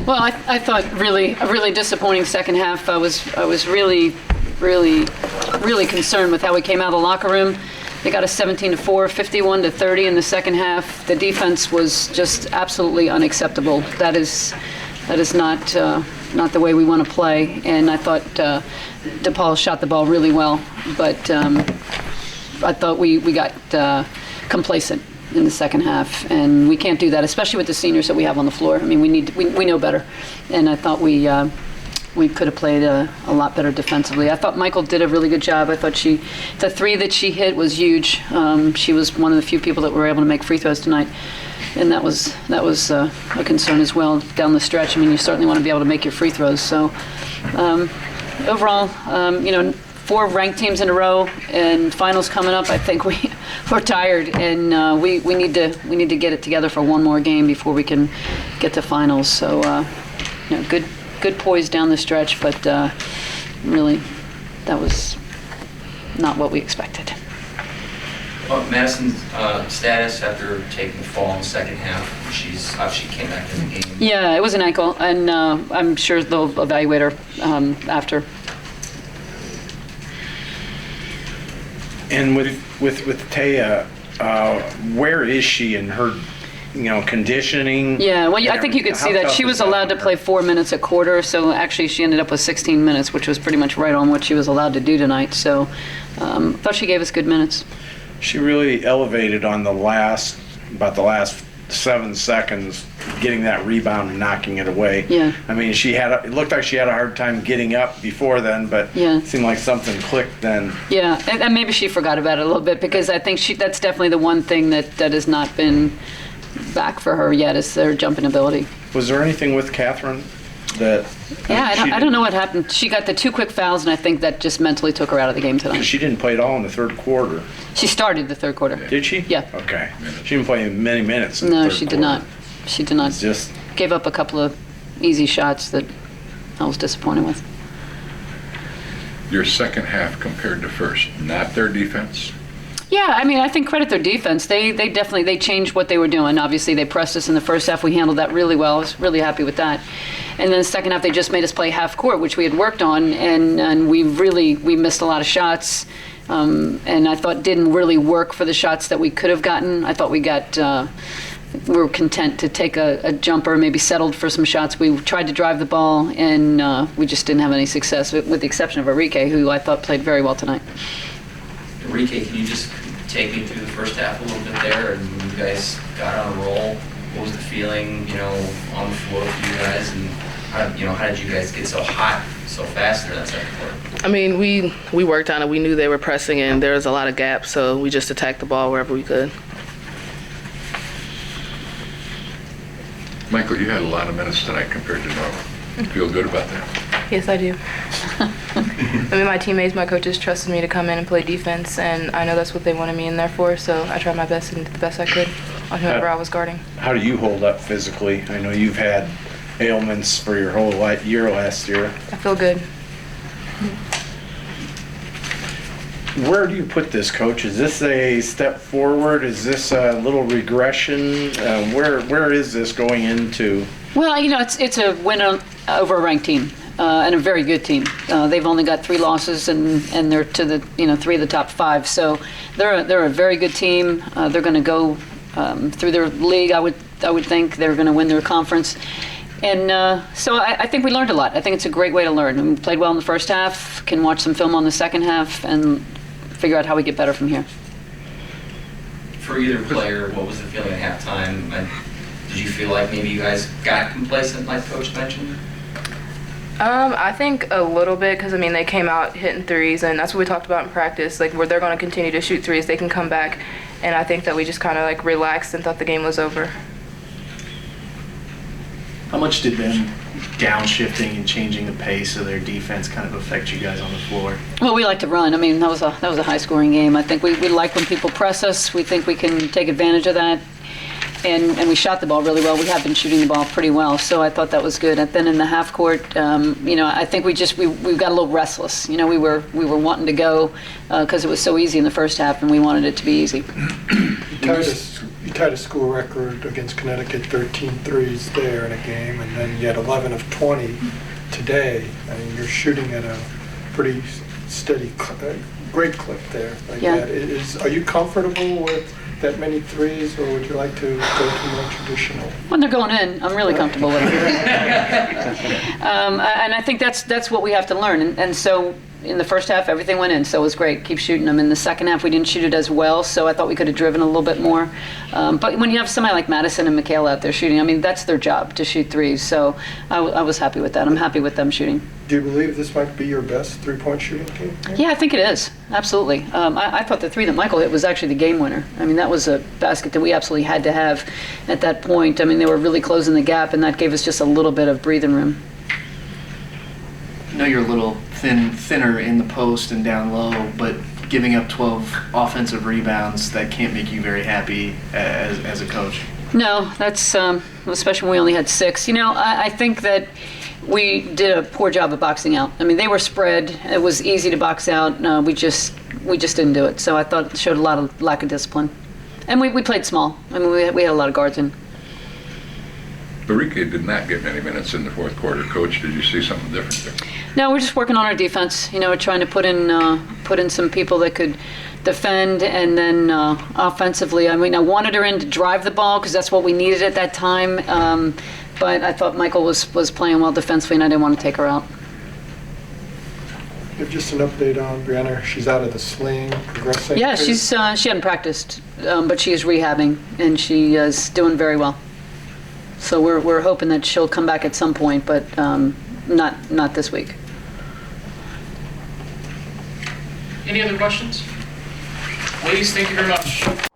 Well, I thought a really disappointing second half. I was really concerned with how we came out of the locker room. They got us 17-4, 51-30 in the second half. The defense was just absolutely unacceptable. That is not the way we want to play. And I thought Depaul shot the ball really well, but I thought we got complacent in the second half, and we can't do that, especially with the seniors that we have on the floor. I mean, we know better, and I thought we could have played a lot better defensively. I thought Michael did a really good job. I thought the three that she hit was huge. She was one of the few people that were able to make free throws tonight, and that was a concern as well down the stretch. I mean, you certainly want to be able to make your free throws. So overall, 4 ranked teams in a row and finals coming up. I think we're tired, and we need to get it together for one more game before we can get to finals. So good poise down the stretch, but really that was not what we expected. Well, Madison's status after taking the fall in the second half, she came back in the game. Yeah, it was an ankle, and I'm sure they'll evaluate her after. And with Taya, where is she in her, conditioning? Yeah, well, I think you could see that she was allowed to play 4 minutes a quarter, so actually she ended up with 16 minutes, which was pretty much right on what she was allowed to do tonight. So thought she gave us good minutes. She really elevated on about the last 7 seconds, getting that rebound and knocking it away. Yeah. I mean, it looked like she had a hard time getting up before then, but it seemed like something clicked then. Yeah, and maybe she forgot about it a little bit, because I think that's definitely the one thing that has not been back for her yet, is their jumping ability. Was there anything with Catherine that... I don't know what happened. She got the 2 quick fouls, and I think that just mentally took her out of the game tonight. She didn't play at all in the third quarter. She started the third quarter. Did she? Yeah. Okay. She didn't play many minutes in the third quarter. No, she did not. She did not. Just gave up a couple of easy shots that I was disappointed with. Your second half compared to first, not their defense? Yeah, I mean, I think credit their defense. They definitely changed what they were doing. Obviously, they pressed us in the first half. We handled that really well. I was really happy with that. And then the second half, they just made us play half court, which we had worked on, and we missed a lot of shots. And I thought didn't really work for the shots that we could have gotten. I thought we were content to take a jumper, maybe settled for some shots. We tried to drive the ball, and we just didn't have any success, with the exception of Enrique, who I thought played very well tonight. Enrique, can you just take me through the first half a little bit there, and when you guys got on a roll? What was the feeling, on the floor for you guys, and how did you guys get so hot so fast there that second quarter? I mean, we worked on it. We knew they were pressing, and there was a lot of gaps, so we just attacked the ball wherever we could. Michael, you had a lot of minutes tonight compared to normal. You feel good about that? Yes, I do. I mean, my teammates, my coaches trusted me to come in and play defense, and I know that's what they wanted me in there for, so I tried my best and did the best I could on whoever I was guarding. How do you hold up physically? I know you've had ailments for your whole year last year. I feel good. Where do you put this, Coach? Is this a step forward? Is this a little regression? Where is this going into? Well, it's a win over a ranked team, and a very good team. They've only got 3 losses, and they're to the 3 of the top 5. So they're a very good team. They're going to go through their league. I would think they're going to win their conference. And so I think we learned a lot. I think it's a great way to learn. We played well in the first half, can watch some film on the second half, and figure out how we get better from here. For either player, what was the feeling at halftime? Did you feel like maybe you guys got complacent, like Coach mentioned? I think a little bit, because, they came out hitting threes, and that's what we talked about in practice, where they're going to continue to shoot threes. They can come back, and I think that we just kind of, relaxed and thought the game was over. How much did them downshifting and changing the pace of their defense kind of affect you guys on the floor? Well, we like to run. That was a high-scoring game. I think we like when people press us. We think we can take advantage of that. And we shot the ball really well. We have been shooting the ball pretty well, so I thought that was good. And then in the half court, I think we got a little restless. We were wanting to go because it was so easy in the first half, and we wanted it to be easy. you tied a school record against Connecticut, 13 threes there in a game, and then you had 11 of 20 today. I mean, you're shooting at a pretty steady, great clip there. Like Yeah. that. Are you comfortable with that many threes, or would you like to go to more traditional? When they're going in, I'm really comfortable with them. And I think that's what we have to learn. And so in the first half, everything went in, so it was great. Keep shooting them. In the second half, we didn't shoot it as well, so I thought we could have driven a little bit more. But when you have somebody like Madison and Michaela out there shooting, I mean, that's their job, to shoot threes. So I was happy with that. I'm happy with them shooting. Do you believe this might be your best three-point shooting game? Yeah, I think it is. Absolutely. I thought the three that Michael hit was actually the game winner. I mean, that was a basket that we absolutely had to have at that point. I mean, they were really closing the gap, and that gave us just a little bit of breathing room. I know you're a little thinner in the post and down low, but giving up 12 offensive rebounds, that can't make you very happy as a coach. No, that's, especially when we only had 6. You know, I think that we did a poor job of boxing out. I mean, they were spread. It was easy to box out. We just didn't do it. So I thought it showed a lot of lack of discipline. And we played small. I mean, we had a lot of guards in. Enrique did not get many minutes in the fourth quarter. Coach, did you see something different there? No, we're just working on our defense. You know, we're trying to put in some people that could defend, and then offensively, I mean, I wanted her in to drive the ball because that's what we needed at that time. But I thought Michael was playing well defensively, and I didn't want to take her out. Give just an update on Brianna. She's out of the sling, progressing. Yeah, she hadn't practiced, but she is rehabbing, and she is doing very well. So we're hoping that she'll come back at some point, but not this week. Any other questions? Ladies, thank you very much.